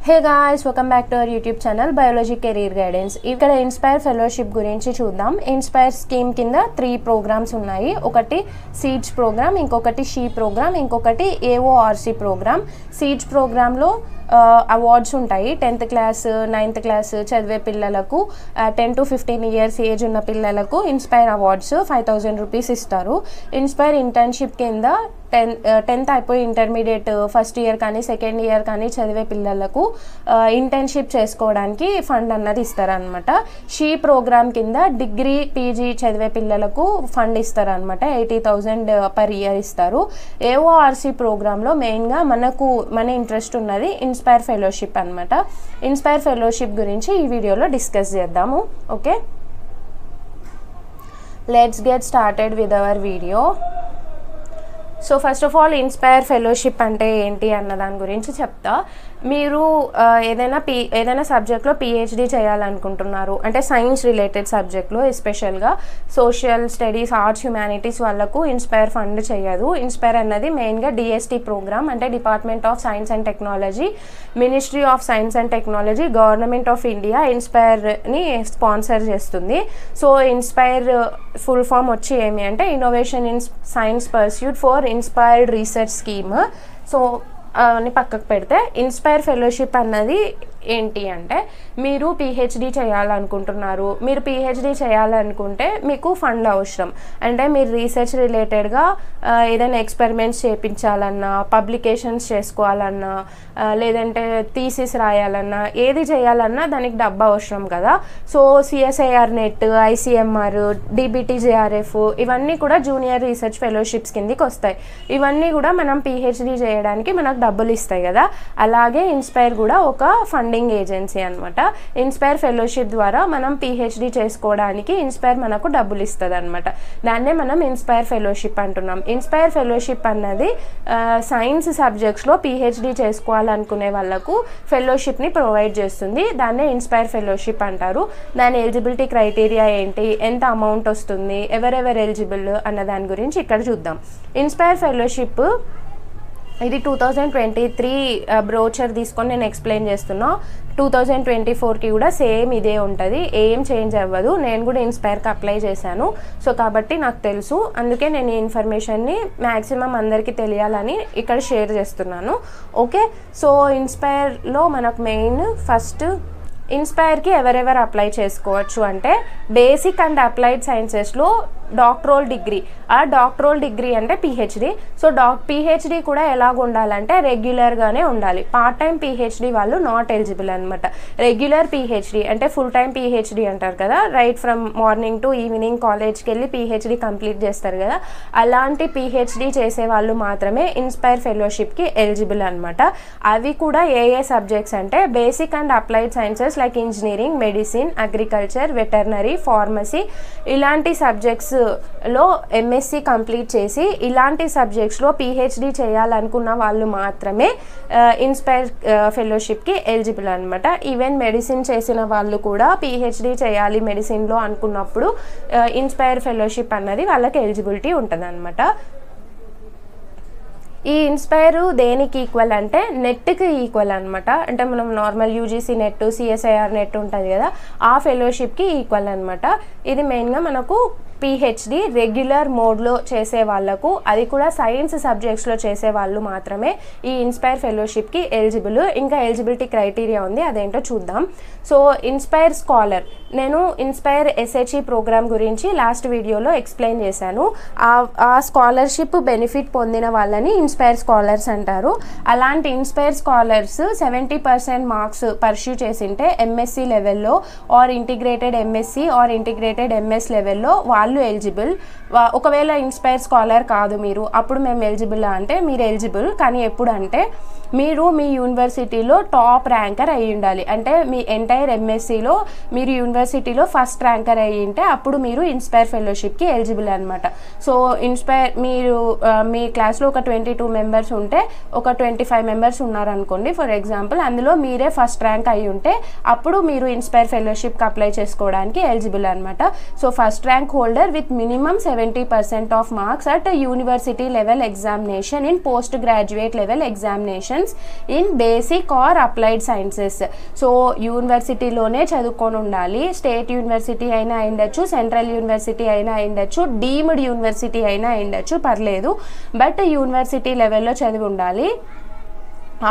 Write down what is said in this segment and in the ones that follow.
Hey guys, welcome back to our YouTube channel Biology Career Guidance. ఇక్కడ inspire fellowship గురించి చూద్దాం. Inspire scheme కింద 3 programmes ఉన్నాయి. ఒకటి సీడ్స్ ప్రోగ్రామ్, ఇంకొకటి షీ ప్రోగ్రామ్, ఇంకొకటి AORC ప్రోగ్రామ్. సీడ్స్ ప్రోగ్రాంలో అవార్డ్స్ ఉంటాయి. 10th క్లాస్ 9th క్లాస్ చదివే పిల్లలకు 10 to 15 ఇయర్స్ ఏజ్ ఉన్న పిల్లలకు ఇన్స్పైర్ అవార్డ్స్ 5000 రూపీస్ ఇస్తారు. ఇన్స్పైర్ ఇంటర్న్షిప్ కింద 10th అయిపోయి ఇంటర్మీడియట్ ఫస్ట్ ఇయర్ కానీ సెకండ్ ఇయర్ కానీ చదివే పిల్లలకు ఇంటర్న్షిప్ చేసుకోవడానికి ఫండ్ అన్నది ఇస్తారనమాట. షీ ప్రోగ్రామ్ కింద డిగ్రీ పీజీ చదివే పిల్లలకు ఫండ్ ఇస్తారనమాట. 80,000 per ఇయర్ ఇస్తారు. AORC ప్రోగ్రాంలో మెయిన్గా మన ఇంట్రెస్ట్ ఉన్నది ఇన్స్పైర్ ఫెలోషిప్ అనమాట. ఇన్స్పైర్ ఫెలోషిప్ గురించి ఈ వీడియోలో డిస్కస్ చేద్దాము. Okay, let's get started with our video. So first of all inspire fellowship అంటే ఏంటి అన్న దాని గురించి చెప్తా. మీరు ఏదైనా సబ్జెక్ట్లో PhD చేయాలనుకుంటున్నారు అంటే సైన్స్ రిలేటెడ్ సబ్జెక్ట్లో, ఎస్పెషల్గా సోషల్ స్టడీస్, ఆర్ట్స్, హ్యుమానిటీస్ వాళ్ళకు ఇన్స్పైర్ ఫండ్ చేయదు. ఇన్స్పైర్ అన్నది మెయిన్గా DST ప్రోగ్రామ్ అంటే department of science and technology, ministry of science and technology, government of India ఇన్స్పైర్ని స్పాన్సర్ చేస్తుంది. సో ఇన్స్పైర్ ఫుల్ ఫామ్ వచ్చి ఏమి అంటే innovation in science pursuit for inspired research scheme. So అని పక్కకు పెడితే ఇన్స్పైర్ ఫెలోషిప్ అన్నది ఏంటి అంటే మీరు PhD చేయాలనుకుంటున్నారు. మీరు PhD చేయాలనుకుంటే మీకు ఫండ్ అవసరం. అంటే మీరు రీసెర్చ్ రిలేటెడ్గా ఏదైనా ఎక్స్పెరిమెంట్స్ చేయించాలన్నా, పబ్లికేషన్స్ చేసుకోవాలన్నా, లేదంటే థీసిస్ రాయాలన్నా, ఏది చేయాలన్నా దానికి డబ్బు అవసరం కదా. So CSIR net, ICMR, DBT-JRF ఇవన్నీ కూడా జూనియర్ రీసెర్చ్ ఫెలోషిప్స్ కిందికి వస్తాయి. ఇవన్నీ కూడా మనం PhD చేయడానికి మనకు డబ్బులు ఇస్తాయి కదా. అలాగే ఇన్స్పైర్ కూడా ఒక ఫండింగ్ ఏజెన్సీ అనమాట. ఇన్స్పైర్ ఫెలోషిప్ ద్వారా మనం PhD చేసుకోవడానికి ఇన్స్పైర్ మనకు డబ్బులు ఇస్తుంది అనమాట. దాన్నే మనం ఇన్స్పైర్ ఫెలోషిప్ అంటున్నాం. ఇన్స్పైర్ ఫెలోషిప్ అన్నది సైన్స్ సబ్జెక్ట్స్లో PhD చేసుకోవాలనుకునే వాళ్ళకు ఫెలోషిప్ని ప్రొవైడ్ చేస్తుంది. దాన్నే ఇన్స్పైర్ ఫెలోషిప్ అంటారు. దాని ఎలిజిబిలిటీ క్రైటీరియా ఏంటి, ఎంత అమౌంట్ వస్తుంది, ఎవరెవరు ఎలిజిబుల్ అన్న దాని గురించి ఇక్కడ చూద్దాం. ఇన్స్పైర్ ఫెలోషిప్ ఇది 2023 బ్రోచర్ తీసుకొని నేను ఎక్స్ప్లెయిన్ చేస్తున్నా. 2024కి కూడా సేమ్ ఇదే ఉంటుంది, ఏం చేంజ్ అవ్వదు. నేను కూడా ఇన్స్పైర్కి అప్లై చేశాను. సో కాబట్టి నాకు తెలుసు, అందుకే నేను ఈ ఇన్ఫర్మేషన్ని మ్యాక్సిమం అందరికీ తెలియాలని ఇక్కడ షేర్ చేస్తున్నాను. ఓకే, సో ఇన్స్పైర్లో మనకు మెయిన్ ఫస్ట్ ఇన్స్పైర్కి ఎవరెవరు అప్లై చేసుకోవచ్చు అంటే బేసిక్ అండ్ అప్లైడ్ సైన్సెస్లో డాక్టరల్ డిగ్రీ, ఆ డాక్టరల్ డిగ్రీ అంటే PhD. సో PhD కూడా ఎలాగ ఉండాలంటే రెగ్యులర్గానే ఉండాలి. పార్ట్ టైం PhD వాళ్ళు నాట్ ఎలిజిబుల్ అనమాట. రెగ్యులర్ PhD అంటే ఫుల్ టైం PhD అంటారు కదా, right from morning to evening కాలేజ్కి వెళ్ళి PhD కంప్లీట్ చేస్తారు కదా, అలాంటి PhD చేసే వాళ్ళు మాత్రమే ఇన్స్పైర్ ఫెలోషిప్కి ఎలిజిబుల్ అనమాట. అవి కూడా ఏ సబ్జెక్ట్స్ అంటే basic and applied sciences like engineering, medicine, agriculture, veterinary, pharmacy ఇలాంటి సబ్జెక్ట్స్లో MSc కంప్లీట్ చేసి ఇలాంటి సబ్జెక్ట్స్లో PhD చేయాలనుకున్న వాళ్ళు మాత్రమే ఇన్స్పైర్ ఫెలోషిప్కి ఎలిజిబుల్ అనమాట. ఈవెన్ మెడిసిన్ చేసిన వాళ్ళు కూడా PhD చేయాలి మెడిసిన్లో అనుకున్నప్పుడు ఇన్స్పైర్ ఫెలోషిప్ అన్నది వాళ్ళకి ఎలిజిబిలిటీ ఉంటుంది అనమాట. ఈ ఇన్స్పైర్ దేనికి ఈక్వల్ అంటే నెట్కి ఈక్వల్ అనమాట. అంటే మనం normal UGC net, CSIR net ఉంటుంది కదా, ఆ ఫెలోషిప్కి ఈక్వల్ అనమాట. ఇది మెయిన్గా మనకు PhD రెగ్యులర్ మోడ్లో చేసే వాళ్ళకు, అది కూడా సైన్స్ సబ్జెక్ట్స్లో చేసే వాళ్ళు మాత్రమే ఈ ఇన్స్పైర్ ఫెలోషిప్కి ఎలిజిబుల్. ఇంకా ఎలిజిబిలిటీ క్రైటీరియా ఉంది, అదేంటో చూద్దాం. సో ఇన్స్పైర్ స్కాలర్, నేను ఇన్స్పైర్ SHE ప్రోగ్రామ్ గురించి లాస్ట్ వీడియోలో ఎక్స్ప్లెయిన్ చేశాను. ఆ స్కాలర్షిప్ బెనిఫిట్ పొందిన వాళ్ళని ఇన్స్పైర్ స్కాలర్స్ అంటారు. అలాంటి ఇన్స్పైర్ స్కాలర్స్ 70% మార్క్స్ పర్స్యూ చేసింటే MSc లెవెల్లో or integrated MSc or integrated MS లెవెల్లో వాళ్ళు ఎలిజిబుల్. ఒకవేళ ఇన్స్పైర్ స్కాలర్ కాదు మీరు, అప్పుడు మేము ఎలిజిబుల్ అంటే మీరు ఎలిజిబుల్, కానీ ఎప్పుడు అంటే మీరు మీ యూనివర్సిటీలో టాప్ ర్యాంకర్ అయ్యి ఉండాలి. అంటే మీ ఎంటైర్ MScలో మీరు యూనివర్సిటీలో ఫస్ట్ ర్యాంకర్ అయ్యి ఉంటే అప్పుడు మీరు ఇన్స్పైర్ ఫెలోషిప్కి ఎలిజిబుల్ అనమాట. సో ఇన్స్పైర్ మీరు మీ క్లాస్లో ఒక 22 మెంబర్స్ ఉంటే ఒక 25 మెంబర్స్ ఉన్నారనుకోండి ఫర్ ఎగ్జాంపుల్, అందులో మీరే ఫస్ట్ ర్యాంక్ అయ్యి ఉంటే అప్పుడు మీరు ఇన్స్పైర్ ఫెలోషిప్కి అప్లై చేసుకోవడానికి ఎలిజిబుల్ అనమాట. So first rank holder holder with minimum 70% of marks at a university level examination in postgraduate level examinations in basic or applied sciences. So యూనివర్సిటీలోనే చదువుకొని ఉండాలి. స్టేట్ యూనివర్సిటీ అయినా అయిండొచ్చు, సెంట్రల్ యూనివర్సిటీ అయినా అయిండొచ్చు, deemed university అయినా అయిండొచ్చు, పర్లేదు. But university లెవెల్లో చదివి ఉండాలి.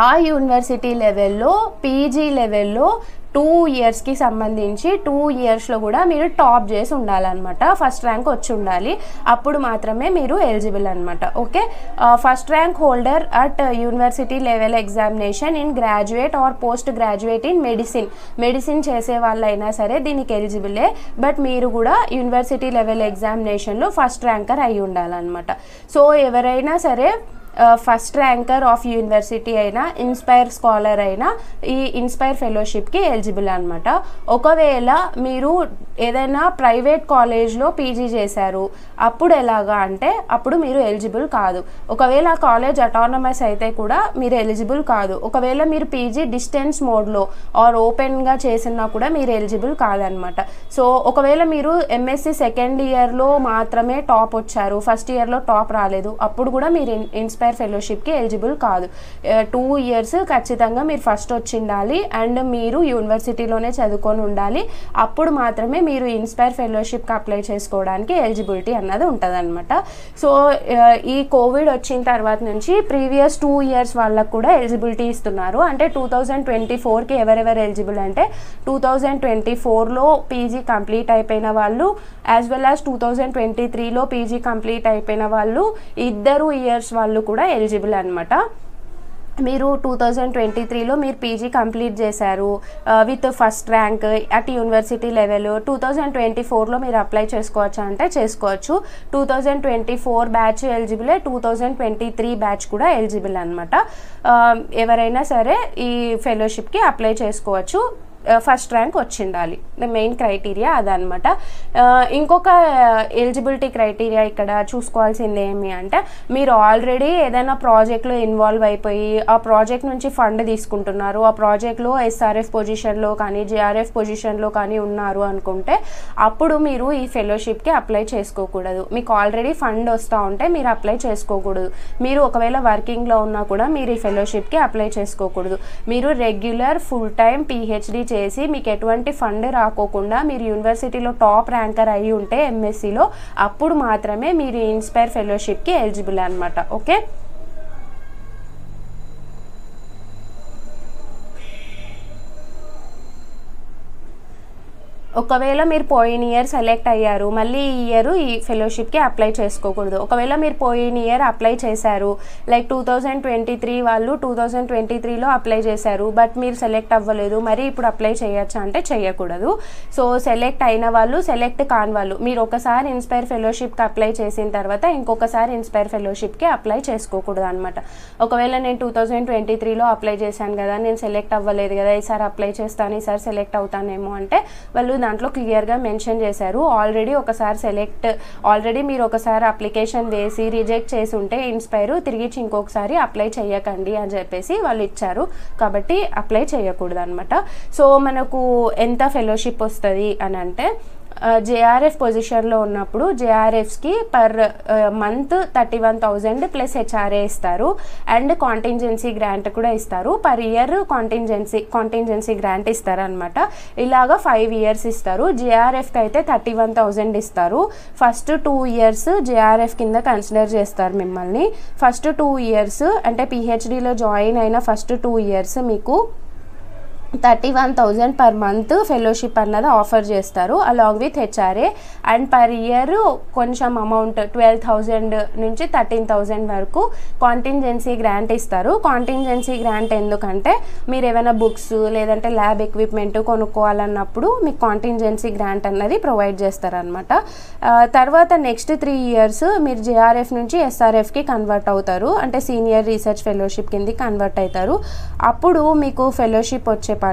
ఆ యూనివర్సిటీ లెవెల్లో పీజీ లెవెల్లో 2 ఇయర్స్కి సంబంధించి 2 ఇయర్స్లో కూడా మీరు టాప్ చేసి ఉండాలన్నమాట. ఫస్ట్ ర్యాంక్ వచ్చి ఉండాలి. అప్పుడు మాత్రమే మీరు ఎలిజిబుల్ అనమాట. Okay, first rank holder at university level examination in graduate or post graduate in medicine చేసే వాళ్ళైనా సరే దీనికి ఎలిజిబులే. బట్ మీరు కూడా యూనివర్సిటీ లెవెల్ ఎగ్జామినేషన్లో ఫస్ట్ ర్యాంకర్ అయి ఉండాలన్నమాట. సో ఎవరైనా సరే ఫస్ట్ ర్యాంకర్ ఆఫ్ యూనివర్సిటీ అయినా, ఇన్స్పైర్ స్కాలర్ అయినా ఈ ఇన్స్పైర్ ఫెలోషిప్కి ఎలిజిబుల్ అనమాట. ఒకవేళ మీరు ఏదైనా ప్రైవేట్ కాలేజ్లో పీజీ చేశారు, అప్పుడు ఎలాగా అంటే అప్పుడు మీరు ఎలిజిబుల్ కాదు. ఒకవేళ కాలేజ్ అటానమస్ అయితే కూడా మీరు ఎలిజిబుల్ కాదు. ఒకవేళ మీరు పీజీ డిస్టెన్స్ మోడ్లో ఆర్ ఓపెన్గా చేసినా కూడా మీరు ఎలిజిబుల్ కాదనమాట. సో ఒకవేళ మీరు ఎంఎస్సి సెకండ్ ఇయర్లో మాత్రమే టాప్ వచ్చారు, ఫస్ట్ ఇయర్లో టాప్ రాలేదు, అప్పుడు కూడా మీరు ఇన్స్పైర్ ఫెలోషిప్కి ఎలిజిబుల్ కాదు. 2 ఇయర్స్ ఖచ్చితంగా మీరు ఫస్ట్ వచ్చిండాలి అండ్ మీరు యూనివర్సిటీలోనే చదువుకొని ఉండాలి. అప్పుడు మాత్రమే మీరు ఇన్స్పైర్ ఫెలోషిప్కి అప్లై చేసుకోవడానికి ఎలిజిబిలిటీ అన్నది ఉంటుంది అనమాట. సో ఈ కోవిడ్ వచ్చిన తర్వాత నుంచి ప్రీవియస్ 2 ఇయర్స్ వాళ్ళకు కూడా ఎలిజిబిలిటీ ఇస్తున్నారు. అంటే 2024కి ఎవరెవరు ఎలిజిబుల్ అంటే 2024లో పీజీ కంప్లీట్ అయిపోయిన వాళ్ళు యాజ్ వెల్ యాజ్ 2023లో పీజీ కంప్లీట్ అయిపోయిన వాళ్ళు, ఇద్దరు ఇయర్స్ వాళ్ళు కూడా ఎలిజిబుల్ అనమాట. మీరు 2023లో మీరు పీజీ కంప్లీట్ చేశారు with first rank at university level, 2024లో మీరు అప్లై చేసుకోవచ్చు అంటే చేసుకోవచ్చు. 2024 బ్యాచ్ ఎలిజిబులే, 2023 బ్యాచ్ కూడా ఎలిజిబుల్ అనమాట. ఎవరైనా సరే ఈ ఫెలోషిప్కి అప్లై చేసుకోవచ్చు. ఫస్ట్ ర్యాంక్ వచ్చిండాలి, ద మెయిన్ క్రైటీరియా అదనమాట. ఇంకొక ఎలిజిబిలిటీ క్రైటీరియా ఇక్కడ చూసుకోవాల్సింది ఏమి అంటే మీరు ఆల్రెడీ ఏదైనా ప్రాజెక్ట్లో ఇన్వాల్వ్ అయిపోయి ఆ ప్రాజెక్ట్ నుంచి ఫండ్ తీసుకుంటున్నారు, ఆ ప్రాజెక్ట్లో ఎస్ఆర్ఎఫ్ పొజిషన్లో కానీ జేఆర్ఎఫ్ పొజిషన్లో కానీ ఉన్నారు అనుకుంటే అప్పుడు మీరు ఈ ఫెలోషిప్కి అప్లై చేసుకోకూడదు. మీకు ఆల్రెడీ ఫండ్ వస్తూ ఉంటే మీరు అప్లై చేసుకోకూడదు. మీరు ఒకవేళ వర్కింగ్లో ఉన్నా కూడా మీరు ఈ ఫెలోషిప్కి అప్లై చేసుకోకూడదు. మీరు రెగ్యులర్ ఫుల్ టైం పిహెచ్డి చేసి మీకు ఎటువంటి ఫండ్ రాకోకుండా మీరు యూనివర్సిటీలో టాప్ ర్యాంకర్ అయ్యి ఉంటే ఎంఎస్సిలో, అప్పుడు మాత్రమే మీరు ఇన్స్పైర్ ఫెలోషిప్కి ఎలిజిబుల్ అనమాట. ఓకే, ఒకవేళ మీరు పోయిన ఇయర్ సెలెక్ట్ అయ్యారు, మళ్ళీ ఈ ఇయర్ ఈ ఫెలోషిప్కి అప్లై చేసుకోకూడదు. ఒకవేళ మీరు పోయిన ఇయర్ అప్లై చేశారు, లైక్ 2023 వాళ్ళు 2023లో అప్లై చేశారు, బట్ మీరు సెలెక్ట్ అవ్వలేదు, మరి ఇప్పుడు అప్లై చేయొచ్చా అంటే చేయకూడదు. సో సెలెక్ట్ అయిన వాళ్ళు, సెలెక్ట్ కాని వాళ్ళు, మీరు ఒకసారి ఇన్స్పైర్ ఫెలోషిప్కి అప్లై చేసిన తర్వాత ఇంకొకసారి ఇన్స్పైర్ ఫెలోషిప్కి అప్లై చేసుకోకూడదు అనమాట. ఒకవేళ నేను 2023లో అప్లై చేశాను కదా, నేను సెలెక్ట్ అవ్వలేదు కదా, ఈసారి అప్లై చేస్తాను, ఈసారి సెలెక్ట్ అవుతానేమో అంటే వాళ్ళు దాంట్లో క్లియర్గా మెన్షన్ చేశారు ఆల్రెడీ మీరు ఒకసారి అప్లికేషన్ వేసి రిజెక్ట్ చేసి ఉంటే ఇన్స్పైర్ తిరిగి ఇంకొకసారి అప్లై చేయకండి అని చెప్పేసి వాళ్ళు ఇచ్చారు. కాబట్టి అప్లై చేయకూడదు అనమాట. సో మనకు ఎంత ఫెలోషిప్ వస్తుంది అని అంటే జేఆర్ఎఫ్ పొజిషన్లో ఉన్నప్పుడు జేఆర్ఎఫ్స్కి పర్ మంత్ 31,000 ప్లస్ హెచ్ఆర్ఏ ఇస్తారు అండ్ కాంటింజెన్సీ గ్రాంట్ కూడా ఇస్తారు. పర్ ఇయర్ కాంటింజెన్సీ గ్రాంట్ ఇస్తారు అనమాట. ఇలాగా 5 ఇయర్స్ ఇస్తారు. జేఆర్ఎఫ్కి అయితే 31,000 ఇస్తారు. ఫస్ట్ 2 ఇయర్స్ జేఆర్ఎఫ్ కింద కన్సిడర్ చేస్తారు మిమ్మల్ని. ఫస్ట్ 2 ఇయర్స్ అంటే పిహెచ్డిలో జాయిన్ అయిన ఫస్ట్ 2 ఇయర్స్ మీకు 31,000 పర్ మంత్ ఫెలోషిప్ అన్నది ఆఫర్ చేస్తారు along with HRA. And per year కొంచెం అమౌంట్ 12,000 నుంచి 13,000 వరకు కాంటింజెన్సీ గ్రాంట్ ఇస్తారు. కాంటింజెన్సీ గ్రాంట్ ఎందుకంటే మీరు ఏమైనా బుక్స్ లేదంటే ల్యాబ్ ఎక్విప్మెంట్ కొనుక్కోవాలన్నప్పుడు మీకు కాంటింజెన్సీ గ్రాంట్ అన్నది ప్రొవైడ్ చేస్తారనమాట. తర్వాత నెక్స్ట్ 3 ఇయర్స్ మీరు జేఆర్ఎఫ్ నుంచి ఎస్ఆర్ఎఫ్కి కన్వర్ట్ అవుతారు, అంటే సీనియర్ రీసెర్చ్ ఫెలోషిప్ కింద కన్వర్ట్ అవుతారు. అప్పుడు మీకు ఫెలోషిప్ వచ్చేపాటికి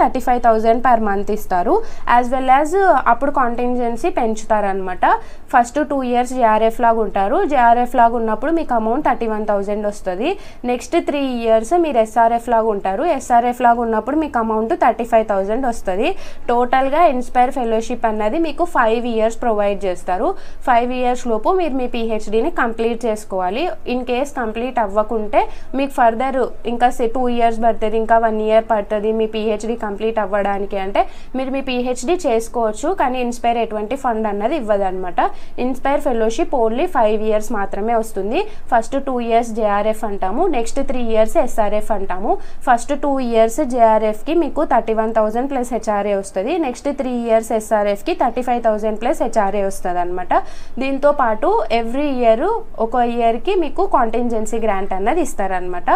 35,000 పర్ మంత్ ఇస్తారు. యాజ్ వెల్ యాజ్ అప్పుడు కాంటింజెన్సీ పెంచుతారనమాట. ఫస్ట్ 2 years జేఆర్ఎఫ్ లాగా ఉంటారు. జేఆర్ఎఫ్ లాగా ఉన్నప్పుడు మీకు అమౌంట్ 31,000 వస్తుంది. నెక్స్ట్ 3 years మీరు ఎస్ఆర్ఎఫ్ లాగా ఉంటారు. ఎస్ఆర్ఎఫ్ లాగా ఉన్నప్పుడు మీకు అమౌంట్ 35,000 వస్తుంది. టోటల్గా ఇన్స్పైర్ ఫెలోషిప్ అన్నది మీకు 5 years ప్రొవైడ్ చేస్తారు. 5 years లోపు మీరు మీ పిహెచ్డీని కంప్లీట్ చేసుకోవాలి. ఇన్ కేస్ కంప్లీట్ అవ్వకుంటే మీకు ఫర్దర్ ఇంకా 2 years పడుతుంది, ఇంకా 1 year పడుతుంది మీ పిహెచ్డీ కంప్లీట్ అవ్వడానికి. అంటే మీరు మీ పిహెచ్డీ చేసుకోవచ్చు, కానీ ఇన్స్పైర్ ఎటువంటి ఫండ్ అన్నది ఇవ్వదన్నమాట. ఇన్స్పైర్ ఫెలోషిప్ ఓన్లీ 5 years మాత్రమే వస్తుంది. ఫస్ట్ 2 years జేఆర్ఎఫ్ అంటాము, నెక్స్ట్ 3 years ఎస్ఆర్ఎఫ్ అంటాము. ఫస్ట్ 2 years జేఆర్ఎఫ్కి మీకు 31,000 ప్లస్ హెచ్ఆర్ఏ వస్తుంది. నెక్స్ట్ 3 years ఎస్ఆర్ఎఫ్కి 35,000 ప్లస్ హెచ్ఆర్ఏ వస్తుంది అనమాట. దీంతో పాటు ఎవ్రీ ఇయర్ ఒక ఇయర్కి మీకు కాంటింజెన్సీ గ్రాంట్ అన్నది ఇస్తారనమాట.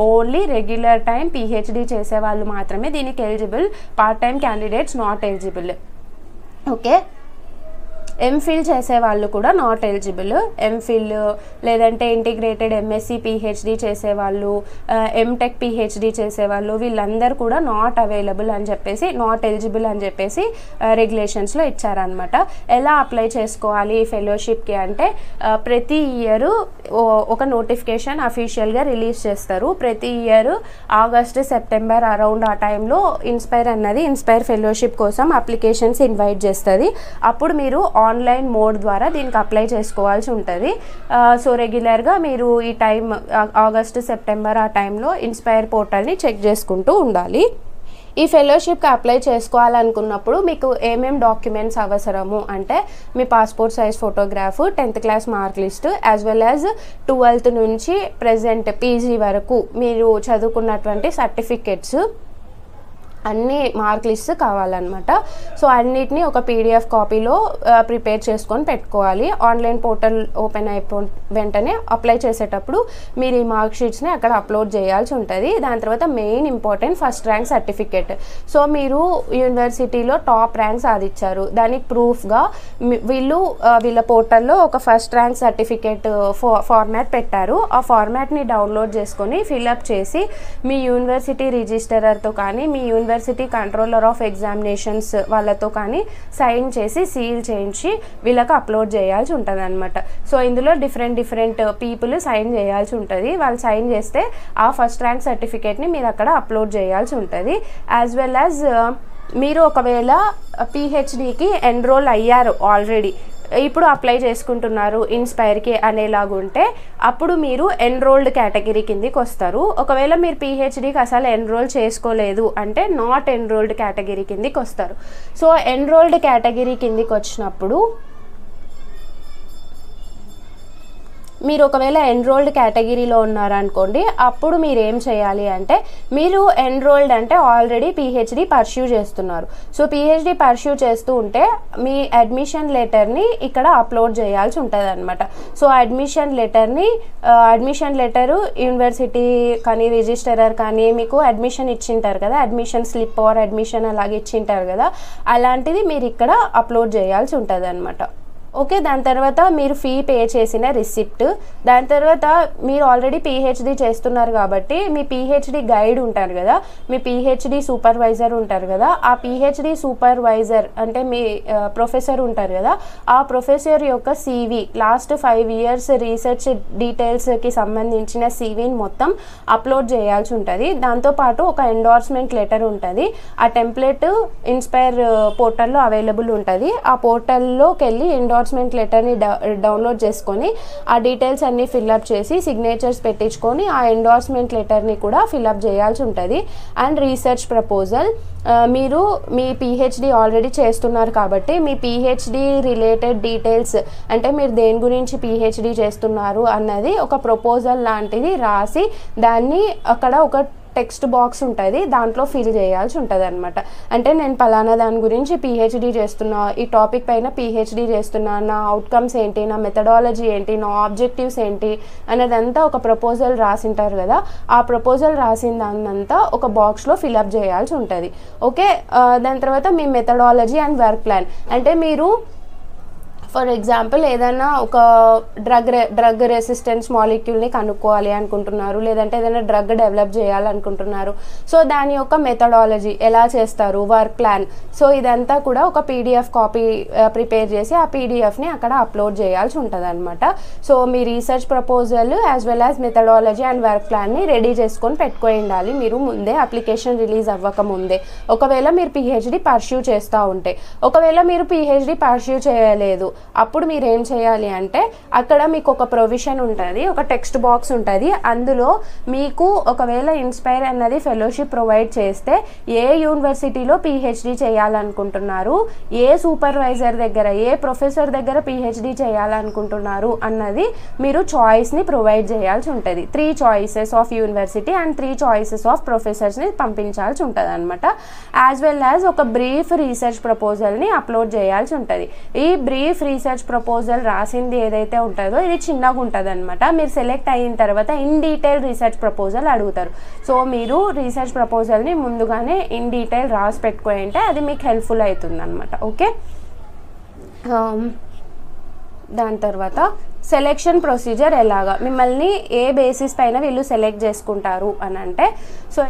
ఓన్లీ రెగ్యులర్ టైం పిహెచ్డీ చేసే వాళ్ళు మాత్రమే దీనికి eligible. Part time candidates not eligible. Okay, MPhil చేసే వాళ్ళు కూడా నాట్ ఎలిజిబుల్. ఎంఫిల్ లేదంటే ఇంటిగ్రేటెడ్ ఎంఎస్సి పిహెచ్డి చేసేవాళ్ళు, ఎంటెక్ పిహెచ్డి చేసేవాళ్ళు, వీళ్ళందరూ కూడా నాట్ అవైలబుల్ అని చెప్పేసి, నాట్ ఎలిజిబుల్ అని చెప్పేసి రెగ్యులేషన్స్లో ఇచ్చారనమాట. ఎలా అప్లై చేసుకోవాలి ఈ ఫెలోషిప్కి అంటే ప్రతి ఇయర్ ఒక నోటిఫికేషన్ అఫీషియల్గా రిలీజ్ చేస్తారు. ప్రతి ఇయర్ ఆగస్ట్ సెప్టెంబర్ అరౌండ్ ఆ టైంలో ఇన్స్పైర్ ఫెలోషిప్ కోసం అప్లికేషన్స్ ఇన్వైట్ చేస్తుంది. అప్పుడు మీరు ఆన్లైన్ మోడ్ ద్వారా దీనికి అప్లై చేసుకోవాల్సి ఉంటుంది. సో రెగ్యులర్గా మీరు ఈ టైం ఆగస్ట్ సెప్టెంబర్ ఆ టైంలో ఇన్స్పైర్ పోర్టల్ని చెక్ చేసుకుంటూ ఉండాలి. ఈ ఫెలోషిప్కి అప్లై చేసుకోవాలనుకున్నప్పుడు మీకు ఏమేం డాక్యుమెంట్స్ అవసరము అంటే మీ passport size photograph, 10th class mark list, as well as 12th నుంచి ప్రెజెంట్ పీజీ వరకు మీరు చదువుకున్నటువంటి సర్టిఫికెట్స్ అన్ని మార్క్ లిస్ట్ కావాలన్నమాట. సో అన్నిటినీ ఒక పీడిఎఫ్ కాపీలో ప్రిపేర్ చేసుకొని పెట్టుకోవాలి. ఆన్లైన్ పోర్టల్ ఓపెన్ అయిపోయిన వెంటనే అప్లై చేసేటప్పుడు మీరు ఈ మార్క్ షీట్స్ని అక్కడ అప్లోడ్ చేయాల్సి ఉంటుంది. దాని తర్వాత main important first rank certificate. So మీరు యూనివర్సిటీలో టాప్ ర్యాంక్ సాధించారు, దానికి ప్రూఫ్గా వీళ్ళ పోర్టల్లో ఒక ఫస్ట్ ర్యాంక్ సర్టిఫికేట్ ఫార్మాట్ పెట్టారు. ఆ ఫార్మాట్ని డౌన్లోడ్ చేసుకొని ఫిల్అప్ చేసి మీ యూనివర్సిటీ రిజిస్టరర్తో కానీ మీ యూనివర్సిటీ కంట్రోలర్ ఆఫ్ ఎగ్జామినేషన్స్ వాళ్ళతో కానీ సైన్ చేసి సీల్ చేయించి వీళ్ళకి అప్లోడ్ చేయాల్సి ఉంటుంది అనమాట. సో ఇందులో డిఫరెంట్ పీపుల్ సైన్ చేయాల్సి ఉంటుంది. వాళ్ళు సైన్ చేస్తే ఆ ఫస్ట్ ర్యాంక్ సర్టిఫికేట్ని మీరు అక్కడ అప్లోడ్ చేయాల్సి ఉంటుంది. యాజ్ వెల్ యాజ్ మీరు ఒకవేళ పిహెచ్డికి ఎన్రోల్ అయ్యారు ఆల్రెడీ, ఇప్పుడు అప్లై చేసుకుంటున్నారు ఇన్స్పైర్కి అనేలాగుంటే అప్పుడు మీరు ఎన్రోల్డ్ కేటగిరీ కిందికి వస్తారు. ఒకవేళ మీరు పిహెచ్డికి అసలు ఎన్రోల్ చేసుకోలేదు అంటే నాట్ ఎన్రోల్డ్ కేటగిరీ కిందికి వస్తారు. సో ఎన్రోల్డ్ కేటగిరీ కిందికి వచ్చినప్పుడు మీరు ఒకవేళ ఎన్రోల్డ్ కేటగిరీలో ఉన్నారనుకోండి, అప్పుడు మీరు ఏం చేయాలి అంటే మీరు ఎన్రోల్డ్ అంటే ఆల్రెడీ పిహెచ్డి పర్స్యూ చేస్తున్నారు. సో పిహెచ్డి పర్స్యూ చేస్తూ ఉంటే మీ అడ్మిషన్ లెటర్ని ఇక్కడ అప్లోడ్ చేయాల్సి ఉంటుంది అనమాట. సో అడ్మిషన్ లెటరు యూనివర్సిటీ కానీ రిజిస్టరర్ కానీ మీకు అడ్మిషన్ ఇచ్చింటారు కదా, అడ్మిషన్ స్లిప్ ఆర్ అడ్మిషన్ అలాగే ఇచ్చింటారు కదా, అలాంటిది మీరు ఇక్కడ అప్లోడ్ చేయాల్సి ఉంటుంది అనమాట. ఓకే, దాని తర్వాత మీరు ఫీ పే చేసిన రిసిప్ట్, దాని తర్వాత మీరు ఆల్రెడీ పిహెచ్డి చేస్తున్నారు కాబట్టి మీ పిహెచ్డి గైడ్ ఉంటారు కదా, మీ పిహెచ్డి సూపర్వైజర్ ఉంటారు కదా, ఆ పిహెచ్డి సూపర్వైజర్ అంటే మీ ప్రొఫెసర్ ఉంటారు కదా, ఆ ప్రొఫెసర్ యొక్క CV లాస్ట్ 5 years రీసెర్చ్ డీటెయిల్స్కి సంబంధించిన CVని మొత్తం అప్లోడ్ చేయాల్సి ఉంటుంది. దాంతోపాటు ఒక ఎండార్స్మెంట్ లెటర్ ఉంటుంది. ఆ టెంప్లెట్ ఇన్స్పైర్ పోర్టల్లో అవైలబుల్ ఉంటుంది. ఆ పోర్టల్లోకి వెళ్ళి ఎండార్స్మెంట్ లెటర్ని డౌన్లోడ్ చేసుకొని ఆ డీటెయిల్స్ అన్నీ ఫిల్అప్ చేసి సిగ్నేచర్స్ పెట్టించుకొని ఆ ఎండార్స్మెంట్ లెటర్ని కూడా ఫిల్అప్ చేయాల్సి ఉంటుంది. అండ్ రీసెర్చ్ ప్రపోజల్, మీరు మీ పిహెచ్డి ఆల్రెడీ చేస్తున్నారు కాబట్టి మీ పిహెచ్డి రిలేటెడ్ డీటెయిల్స్ అంటే మీరు దేని గురించి పిహెచ్డి చేస్తున్నారు అన్నది ఒక ప్రపోజల్ లాంటిది రాసి దాన్ని అక్కడ ఒక టెక్స్ట్ బాక్స్ ఉంటుంది, దాంట్లో ఫిల్ చేయాల్సి ఉంటుంది అనమాట. అంటే నేను పలానా దాని గురించి పిహెచ్డి చేస్తున్నా, ఈ టాపిక్ పైన పిహెచ్డి చేస్తున్నా, నా అవుట్కమ్స్ ఏంటి, నా మెథడాలజీ ఏంటి, నా ఆబ్జెక్టివ్స్ ఏంటి అనేదంతా ఒక ప్రపోజల్ రాసింటారు కదా, ఆ ప్రపోజల్ రాసిన దాన్నంతా ఒక బాక్స్లో ఫిల్అప్ చేయాల్సి ఉంటుంది. ఓకే, దాని తర్వాత మీ మెథడాలజీ అండ్ వర్క్ ప్లాన్ అంటే మీరు ఫర్ ఎగ్జాంపుల్ ఏదైనా ఒక డ్రగ్ రెసిస్టెన్స్ మాలిక్యూల్ని కనుక్కోవాలి అనుకుంటున్నారు, లేదంటే ఏదైనా డ్రగ్ డెవలప్ చేయాలనుకుంటున్నారు. సో దాని యొక్క మెథడాలజీ ఎలా చేస్తారు, వర్క్ ప్లాన్, సో ఇదంతా కూడా ఒక పీడిఎఫ్ కాపీ ప్రిపేర్ చేసి ఆ పీడిఎఫ్ని అక్కడ అప్లోడ్ చేయాల్సి ఉంటుంది అనమాట. సో మీ research proposal as well as methodology and work ప్లాన్ని రెడీ చేసుకొని పెట్టుకొని ఉండాలి మీరు ముందే, అప్లికేషన్ రిలీజ్ అవ్వక ముందే. ఒకవేళ మీరు పిహెచ్డి పర్స్యూ చేస్తూ ఉంటే, ఒకవేళ మీరు పిహెచ్డి పర్స్యూ చేయలేదు అప్పుడు మీరు ఏం చేయాలి అంటే అక్కడ మీకు ఒక ప్రొవిజన్ ఉంటుంది, ఒక టెక్స్ట్ బాక్స్ ఉంటుంది. అందులో మీకు ఒకవేళ ఇన్స్పైర్ అన్నది ఫెలోషిప్ ప్రొవైడ్ చేస్తే ఏ యూనివర్సిటీలో పిహెచ్డి చేయాలనుకుంటున్నారు, ఏ సూపర్వైజర్ దగ్గర, ఏ ప్రొఫెసర్ దగ్గర పిహెచ్డి చేయాలనుకుంటున్నారు అన్నది మీరు చాయిస్ని ప్రొవైడ్ చేయాల్సి ఉంటుంది. 3 choices of university and 3 choices of ప్రొఫెసర్స్ని పంపించాల్సి ఉంటుంది అనమాట. యాజ్ వెల్ యాజ్ ఒక బ్రీఫ్ రీసెర్చ్ ప్రపోజల్ని అప్లోడ్ చేయాల్సి ఉంటుంది. ఈ బ్రీఫ్ రీసెర్చ్ ప్రపోజల్ రాసింది ఏదైతే ఉంటుందో ఇది చిన్నగా ఉంటుంది అనమాట. మీరు సెలెక్ట్ అయిన తర్వాత ఇన్ డీటెయిల్ రీసెర్చ్ ప్రపోజల్ అడుగుతారు. సో మీరు రీసెర్చ్ ప్రపోజల్ని ముందుగానే ఇన్ డీటెయిల్ రాసి పెట్టుకొని ఉంటే అది మీకు హెల్ప్ఫుల్ అవుతుంది అనమాట. ఓకే, దాని తర్వాత సెలెక్షన్ ప్రొసీజర్ ఎలాగా, మిమ్మల్ని ఏ బేసిస్ పైన వీళ్ళు సెలెక్ట్ చేసుకుంటారు అని అంటే, సో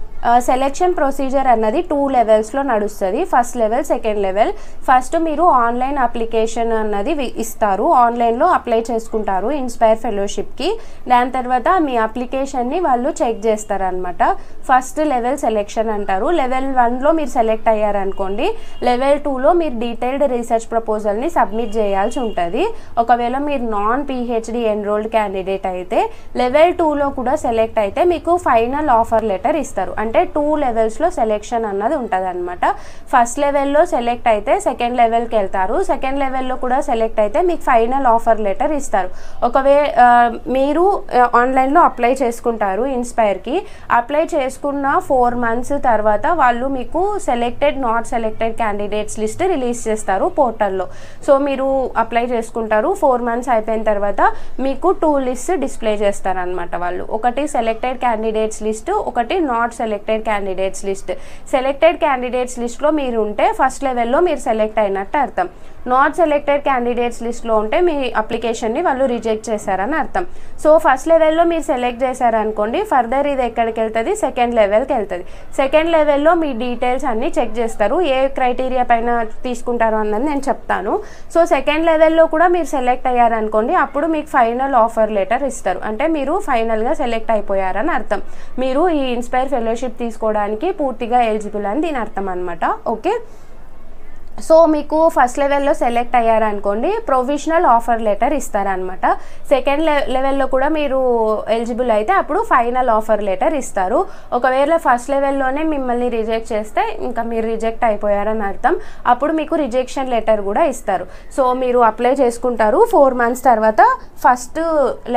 సెలెక్షన్ ప్రొసీజర్ అన్నది 2 లెవెల్స్లో నడుస్తుంది. First level, second level. First మీరు ఆన్లైన్ అప్లికేషన్ అన్నది ఇస్తారు, ఆన్లైన్లో అప్లై చేసుకుంటారు ఇన్స్పైర్ ఫెలోషిప్కి. దాని తర్వాత మీ అప్లికేషన్ని వాళ్ళు చెక్ చేస్తారనమాట. ఫస్ట్ లెవెల్ సెలెక్షన్ అంటారు. లెవెల్ 1లో మీరు సెలెక్ట్ అయ్యారనుకోండి, లెవెల్ 2లో మీరు డీటెయిల్డ్ రీసెర్చ్ ప్రపోజల్ని సబ్మిట్ చేయాల్సి ఉంటుంది. ఒకవేళ మీరు నాన్ పిహెచ్డి ఎన్రోల్డ్ క్యాండిడేట్ అయితే లెవెల్ 2లో కూడా సెలెక్ట్ అయితే మీకు ఫైనల్ ఆఫర్ లెటర్ ఇస్తారు. అంటే 2 లెవెల్స్లో సెలెక్షన్ అన్నది ఉంటుంది అనమాట. ఫస్ట్ లెవెల్లో సెలెక్ట్ అయితే సెకండ్ లెవెల్కి వెళ్తారు, సెకండ్ లెవెల్లో కూడా సెలెక్ట్ అయితే మీకు ఫైనల్ ఆఫర్ లెటర్ ఇస్తారు. ఒకవేళ మీరు ఆన్లైన్లో అప్లై చేసుకుంటారు ఇన్స్పైర్కి, అప్లై చేసుకున్న 4 months తర్వాత వాళ్ళు మీకు selected not selected candidates list release చేస్తారు పోర్టల్లో. సో మీరు అప్లై చేసుకుంటారు, 4 months అయిపోయిన తర్వాత మీకు 2 lists డిస్ప్లే చేస్తారనమాట వాళ్ళు. ఒకటి సెలెక్టెడ్ క్యాండిడేట్స్ లిస్ట్, ఒకటి not selected candidates list. Selected candidates లిస్ట్లో మీరు ఉంటే ఫస్ట్ లెవెల్లో మీరు సెలెక్ట్ అయినట్టు అర్థం. నాట్ సెలెక్టెడ్ క్యాండిడేట్స్ లిస్ట్లో ఉంటే మీ అప్లికేషన్ని వాళ్ళు రిజెక్ట్ చేశారని అర్థం. సో ఫస్ట్ లెవెల్లో మీరు సెలెక్ట్ చేశారనుకోండి, ఫర్దర్ ఇది ఎక్కడికి వెళ్తుంది, సెకండ్ లెవెల్కి వెళ్తుంది. సెకండ్ లెవెల్లో మీ డీటెయిల్స్ అన్నీ చెక్ చేస్తారు, ఏ క్రైటీరియా పైన తీసుకుంటారు అన్నది నేను చెప్తాను. సో సెకండ్ లెవెల్లో కూడా మీరు సెలెక్ట్ అయ్యారనుకోండి, అప్పుడు మీకు ఫైనల్ ఆఫర్ లెటర్ ఇస్తారు. అంటే మీరు ఫైనల్గా సెలెక్ట్ అయిపోయారని అర్థం, మీరు ఈ ఇన్స్పైర్ ఫెలోషిప్ తీసుకోవడానికి పూర్తిగా ఎలిజిబుల్ అని దీని అర్థం అనమాట. ఓకే, సో మీకు ఫస్ట్ లెవెల్లో సెలెక్ట్ అయ్యారనుకోండి, ప్రొవిజనల్ ఆఫర్ లెటర్ ఇస్తారనమాట. సెకండ్ లెవెల్లో కూడా మీరు ఎలిజిబుల్ అయితే అప్పుడు ఫైనల్ ఆఫర్ లెటర్ ఇస్తారు. ఒకవేళ ఫస్ట్ లెవెల్లోనే మిమ్మల్ని రిజెక్ట్ చేస్తే ఇంకా మీరు రిజెక్ట్ అయిపోయారని అర్థం, అప్పుడు మీకు రిజెక్షన్ లెటర్ కూడా ఇస్తారు. సో మీరు అప్లై చేసుకుంటారు, 4 months తర్వాత ఫస్ట్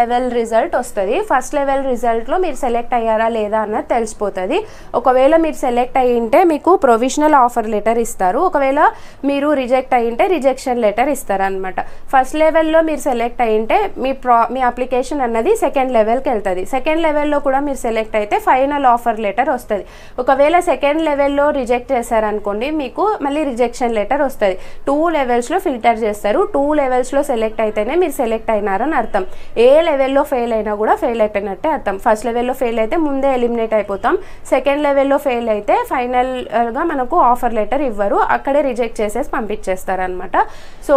లెవెల్ రిజల్ట్ వస్తుంది. ఫస్ట్ లెవెల్ రిజల్ట్లో మీరు సెలెక్ట్ అయ్యారా లేదా అన్నది తెలిసిపోతుంది. ఒకవేళ మీరు సెలెక్ట్ అయ్యింటే మీకు ప్రొవిజనల్ ఆఫర్ లెటర్ ఇస్తారు, ఒకవేళ మీరు రిజెక్ట్ అయ్యింటే రిజెక్షన్ లెటర్ ఇస్తారనమాట. ఫస్ట్ లెవెల్లో మీరు సెలెక్ట్ అయ్యింటే మీ అప్లికేషన్ అన్నది సెకండ్ లెవెల్కి వెళ్తుంది. సెకండ్ లెవెల్లో కూడా మీరు సెలెక్ట్ అయితే ఫైనల్ ఆఫర్ లెటర్ వస్తుంది. ఒకవేళ సెకండ్ లెవెల్లో రిజెక్ట్ చేశారనుకోండి, మీకు మళ్ళీ రిజెక్షన్ లెటర్ వస్తుంది. 2 లెవెల్స్లో ఫిల్టర్ చేస్తారు. 2 లెవెల్స్లో సెలెక్ట్ అయితేనే మీరు సెలెక్ట్ అయినారని అర్థం. ఏ లెవెల్లో ఫెయిల్ అయినా కూడా ఫెయిల్ అయిపోయినట్టే అర్థం. ఫస్ట్ లెవెల్లో ఫెయిల్ అయితే ముందే ఎలిమినేట్ అయిపోతాం, సెకండ్ లెవెల్లో ఫెయిల్ అయితే ఫైనల్గా మనకు ఆఫర్ లెటర్ ఇవ్వరు, అక్కడే రిజెక్ట్ చేసేసి పంపించేస్తారనమాట. సో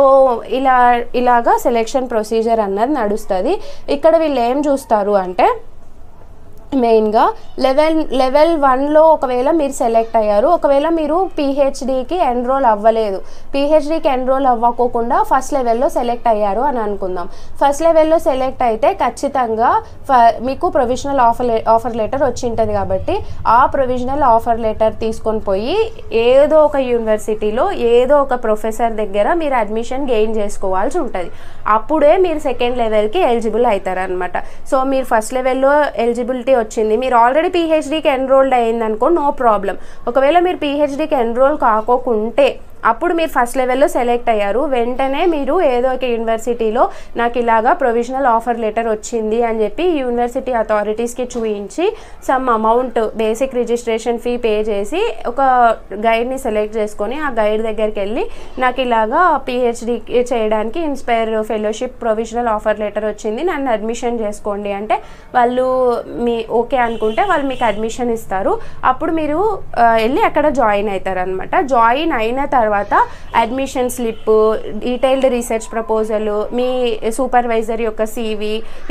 ఇలాగా సెలెక్షన్ ప్రొసీజర్ అన్నది నడుస్తుంది. ఇక్కడ వీళ్ళు ఏం చూస్తారు అంటే మెయిన్గా లెవెల్ 1లో ఒకవేళ మీరు సెలెక్ట్ అయ్యారు, ఒకవేళ మీరు పిహెచ్డికి ఎన్రోల్ అవ్వలేదు, పిహెచ్డికి ఎన్రోల్ అవ్వకోకుండా ఫస్ట్ లెవెల్లో సెలెక్ట్ అయ్యారు అని అనుకుందాం. ఫస్ట్ లెవెల్లో సెలెక్ట్ అయితే ఖచ్చితంగా మీకు ప్రొవిజనల్ ఆఫర్ లెటర్ వచ్చి ఉంటుంది. కాబట్టి ఆ ప్రొవిజనల్ ఆఫర్ లెటర్ తీసుకొని పోయి ఏదో ఒక యూనివర్సిటీలో ఏదో ఒక ప్రొఫెసర్ దగ్గర మీరు అడ్మిషన్ గెయిన్ చేసుకోవాల్సి ఉంటుంది. అప్పుడే మీరు సెకండ్ లెవెల్కి ఎలిజిబుల్ అవుతారనమాట. సో మీరు ఫస్ట్ లెవెల్లో ఎలిజిబిలిటీ వచ్చింది, మీరు ఆల్రెడీ పిహెచ్డికి ఎన్రోల్డ్ అయ్యింది అనుకో, నో ప్రాబ్లం. ఒకవేళ మీరు పిహెచ్డికి ఎన్రోల్ కాకోకుంటే అప్పుడు మీరు ఫస్ట్ లెవెల్లో సెలెక్ట్ అయ్యారు, వెంటనే మీరు ఏదో ఒక యూనివర్సిటీలో నాకు ఇలాగా ప్రొవిజనల్ ఆఫర్ లెటర్ వచ్చింది అని చెప్పి యూనివర్సిటీ అథారిటీస్కి చూపించి some amount basic registration fee pay చేసి ఒక గైడ్ని సెలెక్ట్ చేసుకొని ఆ గైడ్ దగ్గరికి వెళ్ళి నాకు ఇలాగా పిహెచ్డి చేయడానికి inspire fellowship provisional offer letter వచ్చింది, నన్ను అడ్మిషన్ చేసుకోండి అంటే వాళ్ళు మీ ఓకే అనుకుంటే వాళ్ళు మీకు అడ్మిషన్ ఇస్తారు. అప్పుడు మీరు వెళ్ళి అక్కడ జాయిన్ అవుతారు అనమాట. జాయిన్ అయిన తర్వాత admission slip, detailed research proposal, మీ సూపర్వైజర్ యొక్క CV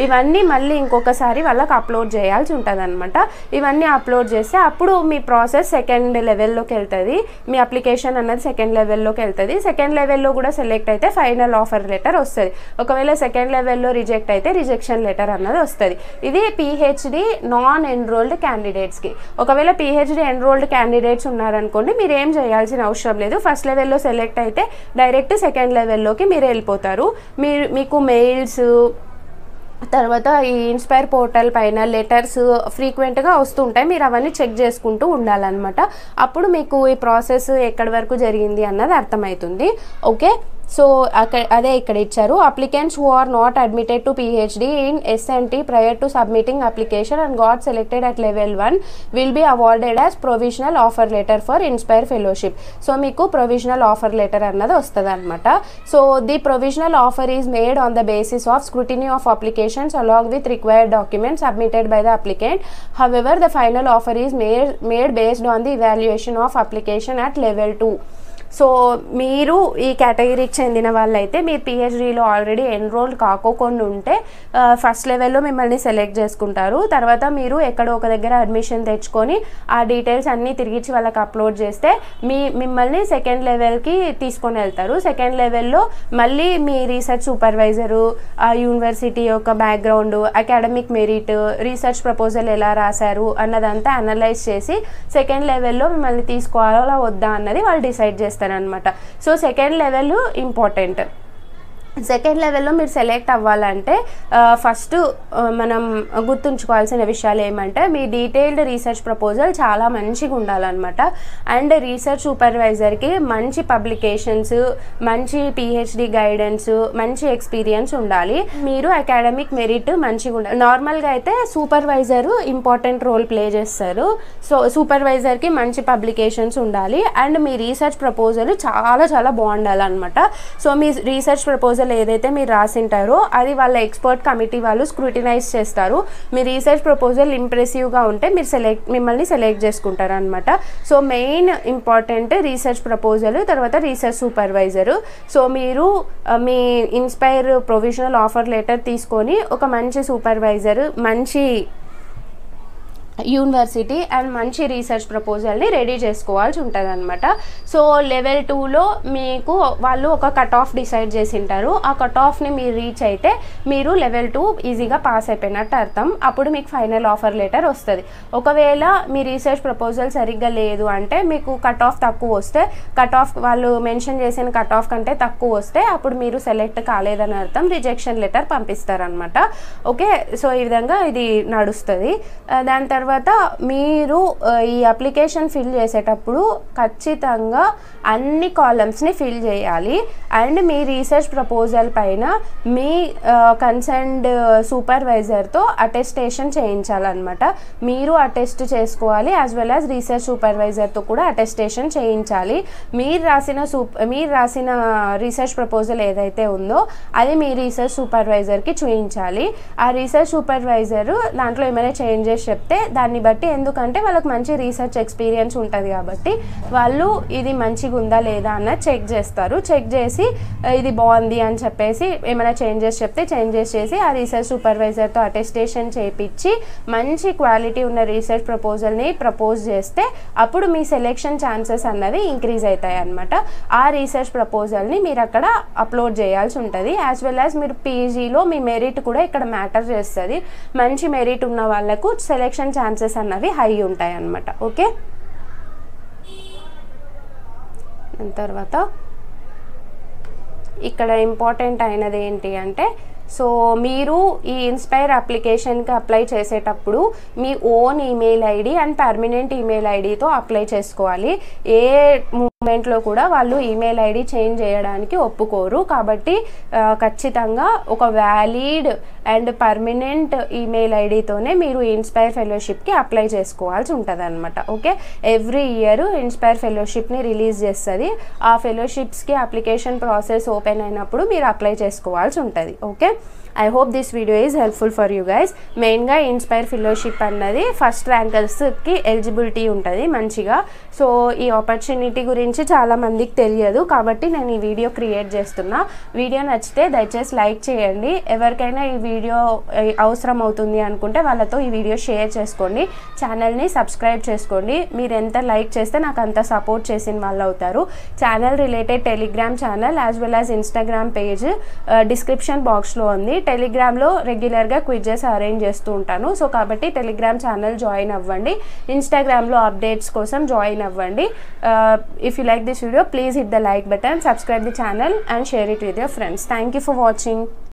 ఇవన్నీ మళ్ళీ ఇంకొకసారి వాళ్ళకి అప్లోడ్ చేయాల్సి ఉంటుంది అనమాట. ఇవన్నీ అప్లోడ్ చేస్తే అప్పుడు మీ ప్రాసెస్ సెకండ్ లెవెల్లోకి వెళ్తుంది, మీ అప్లికేషన్ అన్నది సెకండ్ లెవెల్లోకి వెళ్తుంది. సెకండ్ లెవెల్లో కూడా సెలెక్ట్ అయితే ఫైనల్ ఆఫర్ లెటర్ వస్తుంది. ఒకవేళ సెకండ్ లెవెల్లో రిజెక్ట్ అయితే రిజెక్షన్ లెటర్ అన్నది వస్తుంది. ఇది PhD నాన్ ఎన్రోల్డ్ క్యాండిడేట్స్కి. ఒకవేళ PhD ఎన్రోల్డ్ క్యాండిడేట్స్ ఉన్నారనుకోండి, మీరు ఏం చేయాల్సిన అవసరం లేదు. ఫస్ట్ లెవెల్లో సెలెక్ట్ అయితే డైరెక్ట్ సెకండ్ లెవెల్లోకి మీరు వెళ్ళిపోతారు. మీకు మెయిల్స్ తర్వాత ఈ ఇన్స్పైర్ పోర్టల్ పైన లెటర్స్ ఫ్రీక్వెంట్గా వస్తుంటాయి, మీరు అవన్నీ చెక్ చేసుకుంటూ ఉండాలన్నమాట. అప్పుడు మీకు ఈ ప్రాసెస్ ఎక్కడి వరకు జరిగింది అన్నది అర్థమవుతుంది. ఓకే, సో అదే ఇక్కడ ఇచ్చారు. Applicants who are not admitted to PhD in SNT prior to submitting application and got selected at level 1 will be awarded as provisional offer letter for Inspire Fellowship. So మీకు provisional offer letter అన్నది వస్తుంది అనమాట. So the provisional offer is made on the basis of scrutiny of applications along with required documents submitted by the applicant. However, the final offer is made based on the evaluation of application at level 2. So మీరు ఈ కేటగిరీకి చెందిన వాళ్ళైతే మీరు PhDలో already enrol కాకోకుండా ఉంటే first లెవెల్లో మిమ్మల్ని సెలెక్ట్ చేసుకుంటారు. తర్వాత మీరు ఎక్కడో ఒక దగ్గర అడ్మిషన్ తెచ్చుకొని ఆ డీటెయిల్స్ అన్నీ తిరిగిచ్చి వాళ్ళకి అప్లోడ్ చేస్తే మిమ్మల్ని సెకండ్ లెవెల్కి తీసుకొని వెళ్తారు. సెకండ్ లెవెల్లో మళ్ళీ మీ రీసెర్చ్ సూపర్వైజరు, ఆ యూనివర్సిటీ యొక్క background, academic merit, research proposal ఎలా రాశారు అన్నదంతా అనలైజ్ చేసి సెకండ్ లెవెల్లో మిమ్మల్ని తీసుకోవాలా వద్దా అన్నది వాళ్ళు డిసైడ్ చేస్తారు అనమాట. So second level important. Second లెవెల్లో మీరు సెలెక్ట్ అవ్వాలంటే ఫస్ట్ మనం గుర్తుంచుకోవాల్సిన విషయాలు ఏమంటే మీ డీటెయిల్డ్ రీసెర్చ్ ప్రపోజల్ చాలా మంచిగా ఉండాలన్నమాట. అండ్ రీసెర్చ్ సూపర్వైజర్కి మంచి పబ్లికేషన్స్, మంచి PhD గైడెన్స్, మంచి ఎక్స్పీరియన్స్ ఉండాలి. మీరు అకాడమిక్ మెరిట్ మంచిగా ఉండాలి. నార్మల్గా అయితే సూపర్వైజరు ఇంపార్టెంట్ రోల్ ప్లే చేస్తారు. సో సూపర్వైజర్కి మంచి పబ్లికేషన్స్ ఉండాలి అండ్ మీ రీసెర్చ్ ప్రపోజల్ చాలా చాలా బాగుండాలన్నమాట. సో మీ రీసెర్చ్ ప్రపోజల్ ఏదైతే మీరు రాసింటారో అది వాళ్ళ ఎక్స్పర్ట్ కమిటీ వాళ్ళు స్క్రూటినైజ్ చేస్తారు. మీ రీసెర్చ్ ప్రపోజల్ ఇంప్రెసివ్గా ఉంటే మిమ్మల్ని సెలెక్ట్ చేసుకుంటారు అనమాట. So main important research proposal, తర్వాత రీసెర్చ్ సూపర్వైజరు. సో మీరు మీ ఇన్స్పైర్ ప్రొవిజనల్ ఆఫర్ లెటర్ తీసుకొని ఒక మంచి సూపర్వైజర్, మంచి యూనివర్సిటీ అండ్ మంచి రీసెర్చ్ ప్రపోజల్ని రెడీ చేసుకోవాల్సి ఉంటుంది అనమాట. సో లెవెల్ 2లో మీకు వాళ్ళు ఒక కట్ ఆఫ్ డిసైడ్ చేసి ఉంటారు. ఆ కట్ ఆఫ్ని మీరు రీచ్ అయితే మీరు లెవెల్ 2 ఈజీగా పాస్ అయిపోయినట్టు అర్థం. అప్పుడు మీకు ఫైనల్ ఆఫర్ లెటర్ వస్తుంది. ఒకవేళ మీ రీసెర్చ్ ప్రపోజల్ సరిగ్గా లేదు అంటే మీకు కట్ ఆఫ్ తక్కువ వస్తే, కట్ ఆఫ్ వాళ్ళు మెన్షన్ చేసిన కట్ ఆఫ్ కంటే తక్కువ వస్తే అప్పుడు మీరు సెలెక్ట్ కాలేదని అర్థం, రిజెక్షన్ లెటర్ పంపిస్తారనమాట. ఓకే, సో ఈ విధంగా ఇది నడుస్తుంది. దాని తర్వాత మీరు ఈ అప్లికేషన్ ఫిల్ చేసేటప్పుడు ఖచ్చితంగా అన్ని కాలమ్స్ని ఫిల్ చేయాలి. అండ్ మీ రీసెర్చ్ ప్రపోజల్ పైన మీ కన్సర్న్డ్ సూపర్వైజర్తో అటెస్టేషన్ చేయించాలన్నమాట. మీరు అటెస్ట్ చేసుకోవాలి, యాజ్ వెల్ యాజ్ రీసెర్చ్ సూపర్వైజర్తో కూడా అటెస్టేషన్ చేయించాలి. మీరు రాసిన రీసెర్చ్ ప్రపోజల్ ఏదైతే ఉందో అది మీ రీసెర్చ్ సూపర్వైజర్కి చూపించాలి. ఆ రీసెర్చ్ సూపర్వైజరు దాంట్లో ఏమైనా చేంజెస్ చెప్తే దాన్ని బట్టి, ఎందుకంటే వాళ్ళకి మంచి రీసెర్చ్ ఎక్స్పీరియన్స్ ఉంటుంది కాబట్టి వాళ్ళు ఇది మంచిగా ఉందా లేదా అన్నది చెక్ చేస్తారు. చెక్ చేసి ఇది బాగుంది అని చెప్పేసి ఏమైనా చేంజెస్ చెప్తే చేంజెస్ చేసి ఆ రీసెర్చ్ సూపర్వైజర్తో అటెస్టేషన్ చేయించి మంచి క్వాలిటీ ఉన్న రీసెర్చ్ ప్రపోజల్ని ప్రపోజ్ చేస్తే అప్పుడు మీ సెలెక్షన్ ఛాన్సెస్ అన్నవి ఇంక్రీజ్ అవుతాయి అన్నమాట. ఆ రీసెర్చ్ ప్రపోజల్ని మీరు అక్కడ అప్లోడ్ చేయాల్సి ఉంటుంది. యాజ్ వెల్ యాజ్ మీరు PGలో మీ మెరిట్ కూడా ఇక్కడ మ్యాటర్ చేస్తుంది. మంచి మెరిట్ ఉన్న వాళ్ళకు సెలెక్షన్ ఛాన్సెస్ అన్నవి హై ఉంటాయి అన్నమాట. ఓకే, దాని తర్వాత ఇక్కడ ఇంపార్టెంట్ అయినది ఏంటి అంటే, సో మీరు ఈ ఇన్స్పైర్ అప్లికేషన్కి అప్లై చేసేటప్పుడు మీ own email ID and permanent email IDతో అప్లై చేసుకోవాలి. ఏ మూమెంట్లో కూడా వాళ్ళు ఈమెయిల్ ఐడి చేంజ్ చేయడానికి ఒప్పుకోరు. కాబట్టి ఖచ్చితంగా ఒక వ్యాలిడ్ అండ్ పర్మనెంట్ ఈమెయిల్ ఐడితోనే మీరు ఇన్స్పైర్ ఫెలోషిప్కి అప్లై చేసుకోవాల్సి ఉంటుంది అనమాట. ఓకే, ఎవ్రీ ఇయర్ ఇన్స్పైర్ ఫెలోషిప్ని రిలీజ్ చేస్తుంది. ఆ ఫెలోషిప్స్కి అప్లికేషన్ ప్రాసెస్ ఓపెన్ అయినప్పుడు మీరు అప్లై చేసుకోవాల్సి ఉంటుంది. Okay, I hope this video is helpful for you guys. మెయిన్గా ఇన్స్పైర్ ఫెలోషిప్ అన్నది ఫస్ట్ ర్యాంకర్స్కి ఎలిజిబిలిటీ ఉంటుంది మంచిగా. సో ఈ ఆపర్చునిటీ గురించి చాలామందికి తెలియదు కాబట్టి నేను ఈ వీడియో క్రియేట్ చేస్తున్నా. వీడియో నచ్చితే దయచేసి లైక్ చేయండి. ఎవరికైనా ఈ వీడియో అవసరం అవుతుంది అనుకుంటే వాళ్ళతో ఈ వీడియో షేర్ చేసుకోండి. ఛానల్ని సబ్స్క్రైబ్ చేసుకోండి. మీరు ఎంత లైక్ చేస్తే నాకు అంత సపోర్ట్ చేసిన వాళ్ళు అవుతారు. Channel related Telegram channel as well as Instagram page description బాక్స్లో ఉంది. టెలిగ్రామ్లో రెగ్యులర్గా క్విజెస్ అరేంజ్ చేస్తూ ఉంటాను. సో కాబట్టి టెలిగ్రామ్ ఛానల్ జాయిన్ అవ్వండి. ఇన్స్టాగ్రామ్లో అప్డేట్స్ కోసం జాయిన్ అవ్వండి. If you like this video please hit the like button, subscribe the channel and share it with your friends. Thank you for watching.